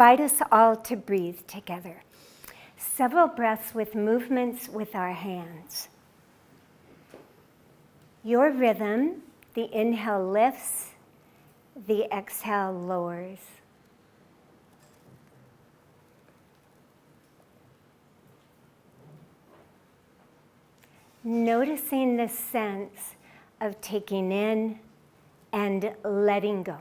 invite us all to breathe together. Several breaths with movements with our hands. Your rhythm, the inhale lifts, the exhale lowers. Noticing the sense of taking in and letting go.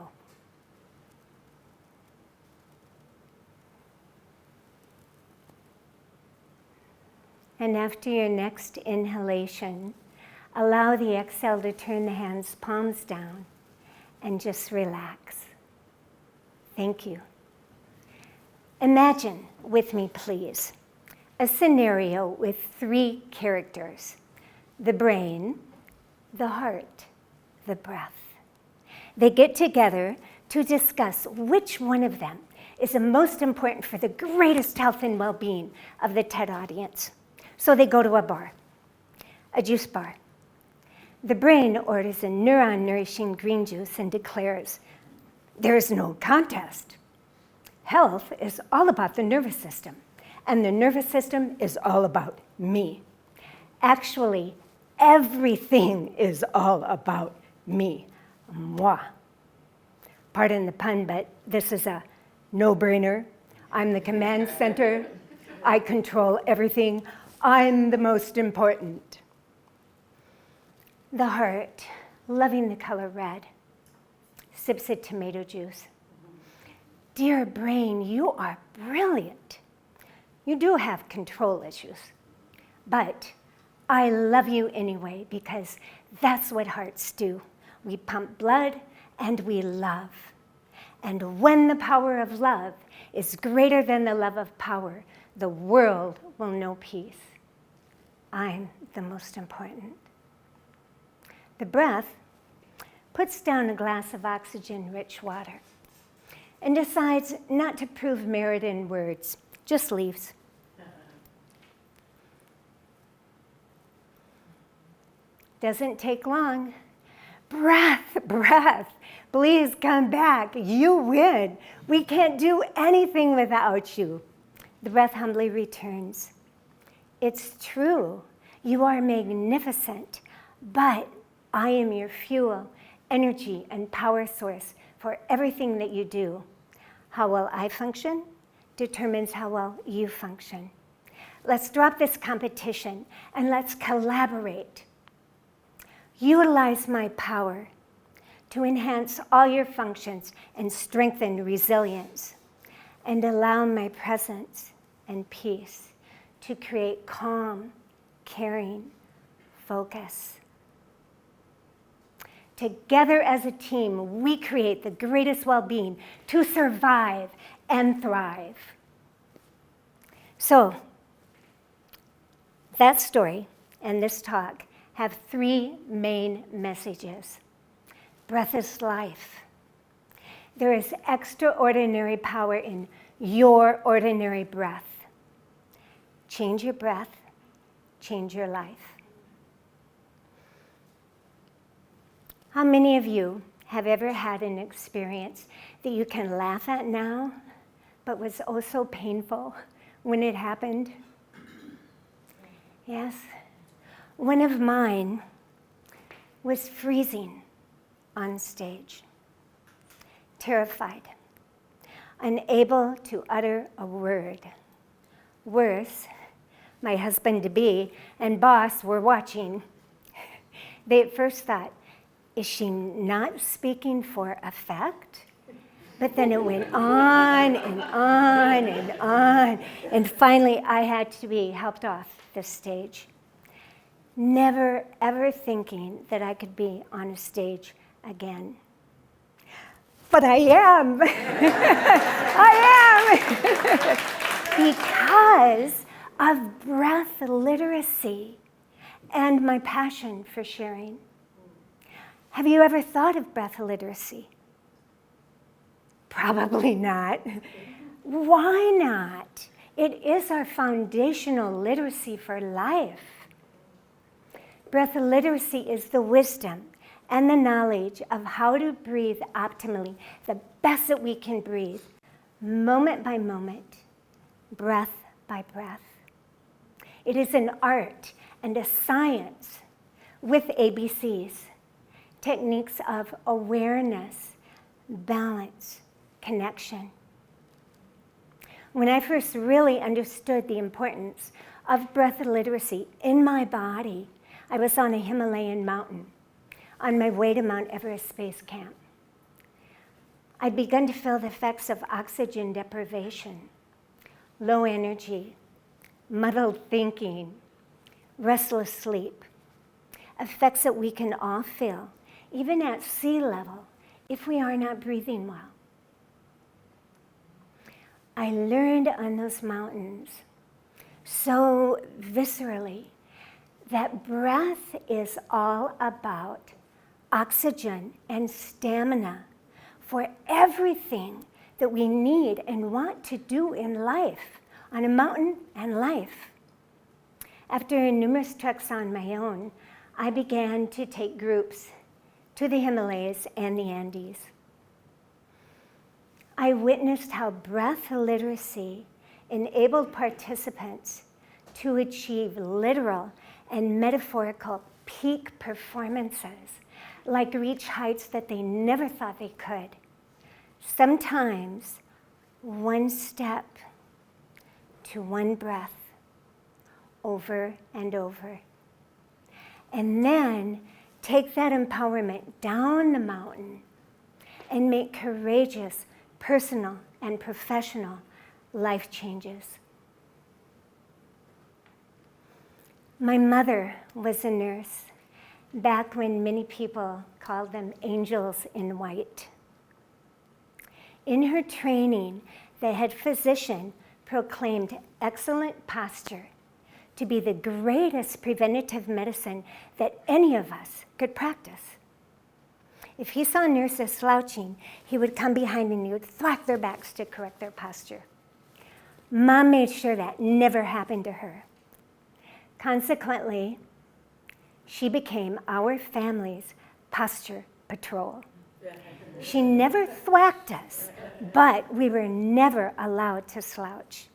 And after your next inhalation, allow the exhale to turn the hands palms down and just relax. Thank you. Imagine with me, please, a scenario with 3 characters: the brain, the heart, the breath. They get together to discuss which one of them is the most important for the greatest health and well-being of the TED audience. So they go to a bar, a juice bar. The brain orders a neuron-nourishing green juice and declares, "There is no contest. Health is all about the nervous system, and the nervous system is all about me. Actually, everything is all about me, moi." Pardon the pun, but this is a no-brainer. I'm the command center. I control everything. I'm the most important. The heart, loving the color red, sips of tomato juice. "Dear brain, you are brilliant. You do have control issues, but I love you anyway because that's what hearts do. We pump blood and we love. And when the power of love is greater than the love of power, the world will know peace. I'm the most important." The breath puts down a glass of oxygen-rich water and decides not to prove merit in words, just leaves. Doesn't take long. "Breath, breath, please come back. You win. We can't do anything without you." The breath humbly returns. "It's true. You are magnificent, but I am your fuel, energy, and power source for everything that you do. How well I function determines how well you function. Let's drop this competition and let's collaborate. Utilize my power to enhance all your functions and strengthen resilience, and allow my presence and peace to create calm, caring, focus. Together as a team, we create the greatest well-being to survive and thrive." So, that story and this talk have 3 main messages. Breath is life. There is extraordinary power in your ordinary breath. Change your breath, change your life. How many of you have ever had an experience that you can laugh at now, but was also painful when it happened? Yes. One of mine was freezing on stage, terrified, unable to utter a word. Worse, my husband-to-be and boss were watching. They at first thought, "Is she not speaking for effect?" But then it went on and on and on, and finally I had to be helped off the stage. Never ever thinking that I could be on a stage again. But I am. I am. Because of breath literacy and my passion for sharing. Have you ever thought of breath literacy? Probably not. Why not? It is our foundational literacy for life. Breath literacy is the wisdom and the knowledge of how to breathe optimally, the best that we can breathe, moment by moment, breath by breath. It is an art and a science with ABCs, techniques of awareness, balance, connection. When I first really understood the importance of breath literacy in my body, I was on a Himalayan mountain on my way to Mount Everest Base Camp. I'd begun to feel the effects of oxygen deprivation, low energy, muddled thinking, restless sleep, effects that we can all feel, even at sea level, if we are not breathing well. I learned on those mountains so viscerally that breath is all about oxygen and stamina for everything that we need and want to do in life, on a mountain and life. After numerous treks on my own, I began to take groups to the Himalayas and the Andes. I witnessed how breath literacy enabled participants to achieve literal and metaphorical peak performances, like reach heights that they never thought they could. Sometimes one step to one breath, over and over. And then take that empowerment down the mountain and make courageous personal and professional life changes. My mother was a nurse back when many people called them angels in white. In her training, the head physician proclaimed excellent posture to be the greatest preventative medicine that any of us could practice. If he saw nurses slouching, he would come behind and he would thwack their backs to correct their posture. Mom made sure that never happened to her. Consequently, she became our family's posture patrol. She never thwacked us, but we were never allowed to slouch.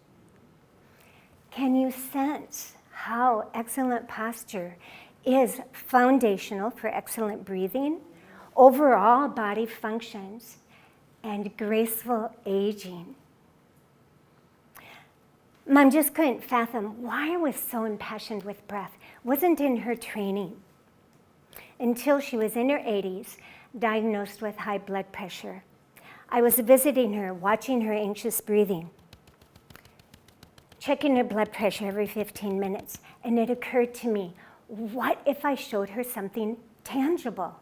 Can you sense how excellent posture is foundational for excellent breathing, overall body functions, and graceful aging? Mom just couldn't fathom why I was so impassioned with breath. It wasn't in her training until she was in her 80s, diagnosed with high blood pressure. I was visiting her, watching her anxious breathing, checking her blood pressure every 15 minutes, and it occurred to me, what if I showed her something tangible?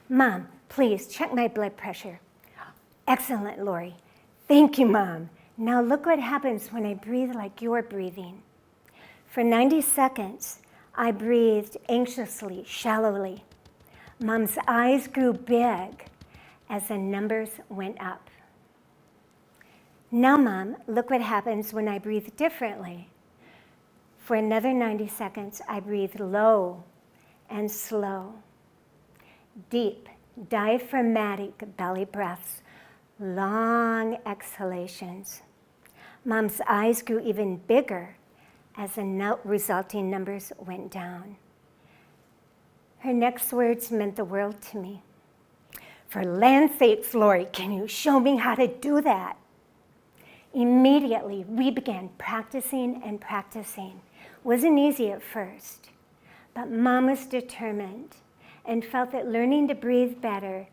Mom, please check my blood pressure. Excellent, Lori. Thank you, Mom. Now look what happens when I breathe like you're breathing. For 90 seconds, I breathed anxiously, shallowly. Mom's eyes grew big as the numbers went up. Now, Mom, look what happens when I breathe differently. For another 90 seconds, I breathe low and slow. Deep, diaphragmatic belly breaths, long exhalations. Mom's eyes grew even bigger as the resulting numbers went down. Her next words meant the world to me. For land's sakes, Lori, can you show me how to do that? Immediately, we began practicing and practicing. Wasn't easy at first, but Mom was determined and felt that learning to breathe better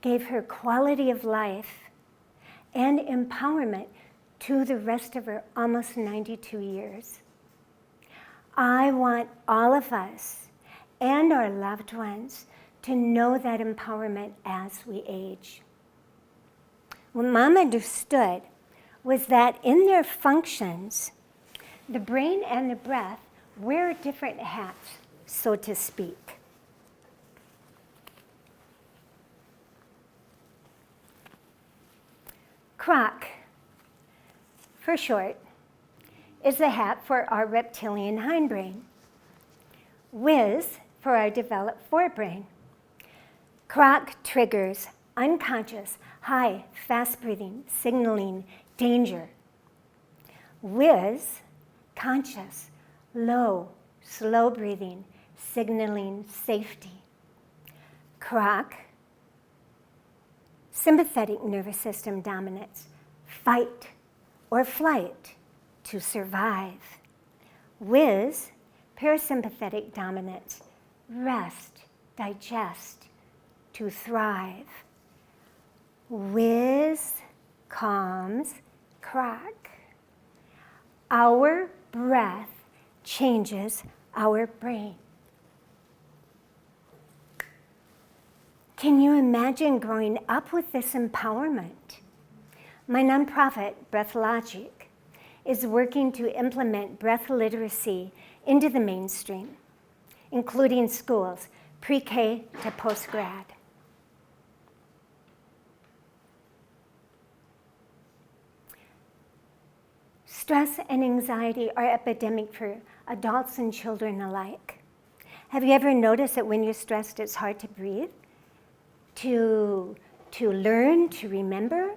gave her quality of life and empowerment to the rest of her almost 92 years. I want all of us and our loved ones to know that empowerment as we age. What Mom understood was that in their functions, the brain and the breath wear different hats, so to speak. CROC, for short, is the hat for our reptilian hindbrain. WIZ for our developed forebrain. CROC triggers unconscious, high, fast breathing, signaling danger. Whiz, conscious, low, slow breathing, signaling safety. Croc, sympathetic nervous system dominance, fight or flight, to survive. Whiz, parasympathetic dominance, rest, digest, to thrive. Whiz, calms, croc. Our breath changes our brain. Can you imagine growing up with this empowerment? My nonprofit, Breath Logic, is working to implement breath literacy into the mainstream, including schools, pre-K to post-grad. Stress and anxiety are epidemic for adults and children alike. Have you ever noticed that when you're stressed, it's hard to breathe, to learn, to remember?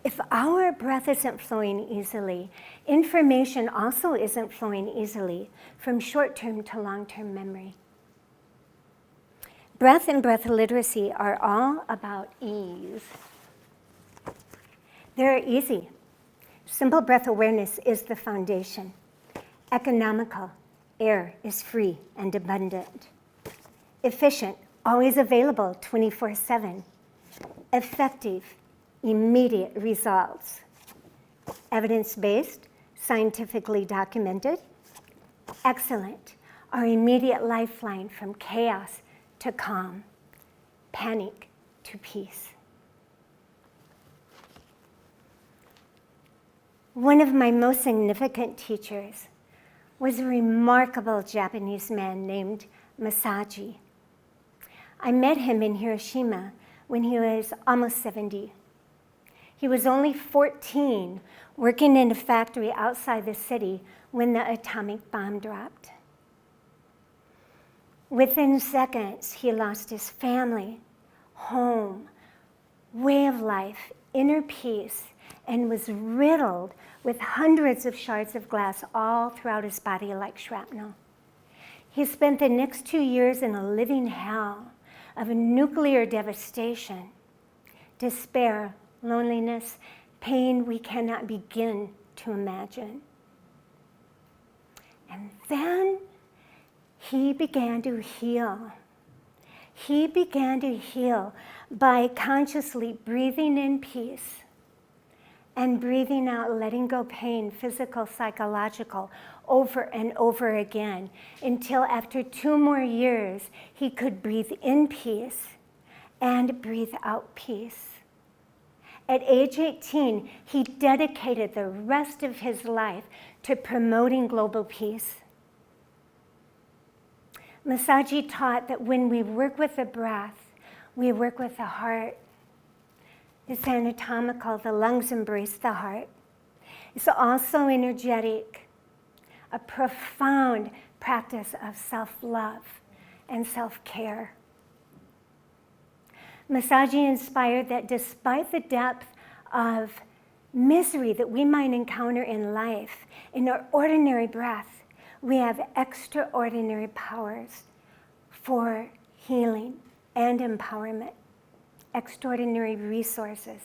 If our breath isn't flowing easily, information also isn't flowing easily from short-term to long-term memory. Breath and breath literacy are all about ease. They're easy. Simple breath awareness is the foundation. Economical, air is free and abundant. Efficient, always available 24/7. Effective, immediate results. Evidence-based, scientifically documented. Excellent, our immediate lifeline from chaos to calm, panic to peace. One of my most significant teachers was a remarkable Japanese man named Masaji. I met him in Hiroshima when he was almost 70. He was only 14, working in a factory outside the city when the atomic bomb dropped. Within seconds, he lost his family, home, way of life, inner peace, and was riddled with hundreds of shards of glass all throughout his body like shrapnel. He spent the next 2 years in a living hell of nuclear devastation, despair, loneliness, pain we cannot begin to imagine. And then he began to heal. He began to heal by consciously breathing in peace and breathing out, letting go pain, physical, psychological, over and over again, until after 2 more years, he could breathe in peace and breathe out peace. At age 18, he dedicated the rest of his life to promoting global peace. Masaji taught that when we work with the breath, we work with the heart. It's anatomical, the lungs embrace the heart. It's also energetic, a profound practice of self-love and self-care. Masaji inspired that despite the depth of misery that we might encounter in life, in our ordinary breath, we have extraordinary powers for healing and empowerment, extraordinary resources.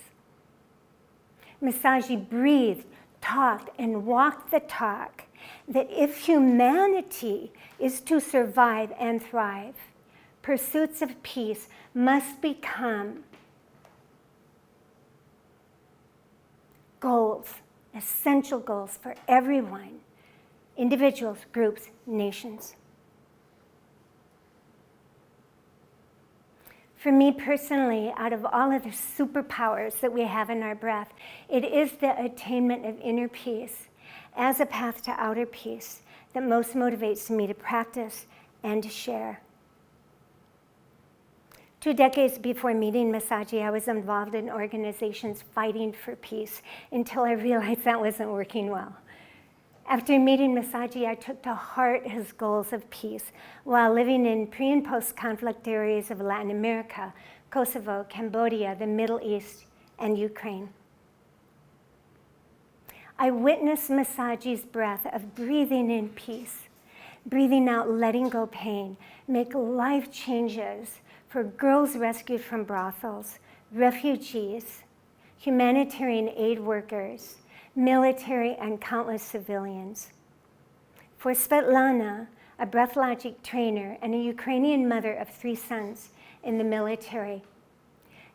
Masaji breathed, talked, and walked the talk that if humanity is to survive and thrive, pursuits of peace must become goals, essential goals for everyone, individuals, groups, nations. For me personally, out of all of the superpowers that we have in our breath, it is the attainment of inner peace as a path to outer peace that most motivates me to practice and to share. 2 decades before meeting Masaji, I was involved in organizations fighting for peace until I realized that wasn't working well. After meeting Masaji, I took to heart his goals of peace while living in pre- and post-conflict areas of Latin America, Kosovo, Cambodia, the Middle East, and Ukraine. I witnessed Masaji's breath of breathing in peace, breathing out, letting go pain, make life changes for girls rescued from brothels, refugees, humanitarian aid workers, military, and countless civilians. For Svetlana, a BreathLogic trainer and a Ukrainian mother of 3 sons in the military,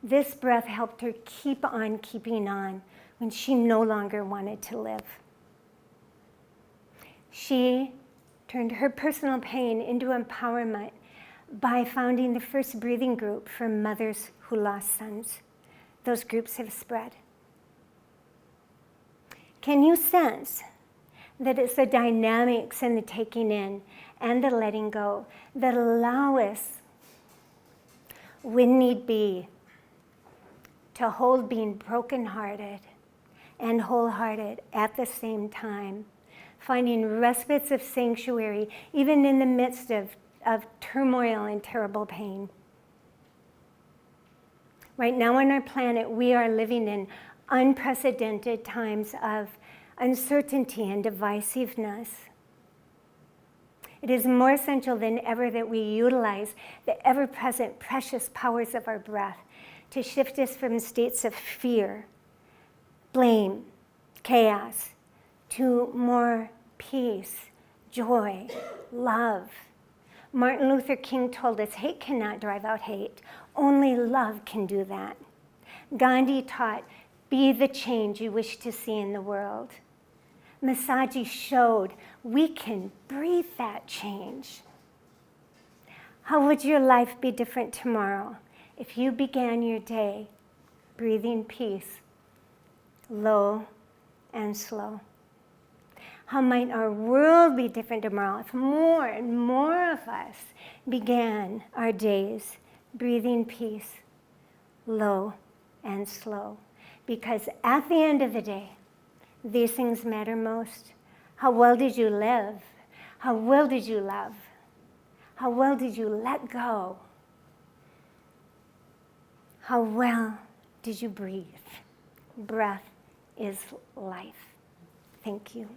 this breath helped her keep on keeping on when she no longer wanted to live. She turned her personal pain into empowerment by founding the first breathing group for mothers who lost sons. Those groups have spread. Can you sense that it's the dynamics and the taking in and the letting go that allow us, when need be, to hold being brokenhearted and wholehearted at the same time, finding respites of sanctuary even in the midst of turmoil and terrible pain. Right now on our planet, we are living in unprecedented times of uncertainty and divisiveness. It is more essential than ever that we utilize the ever-present precious powers of our breath to shift us from states of fear, blame, chaos, to more peace, joy, love. Martin Luther King told us hate cannot drive out hate. Only love can do that. Gandhi taught, be the change you wish to see in the world. Masaji showed we can breathe that change. How would your life be different tomorrow if you began your day breathing peace, low and slow? How might our world be different tomorrow if more and more of us began our days breathing peace, low and slow? Because at the end of the day, these things matter most. How well did you live? How well did you love? How well did you let go? How well did you breathe? Breath is life. Thank you.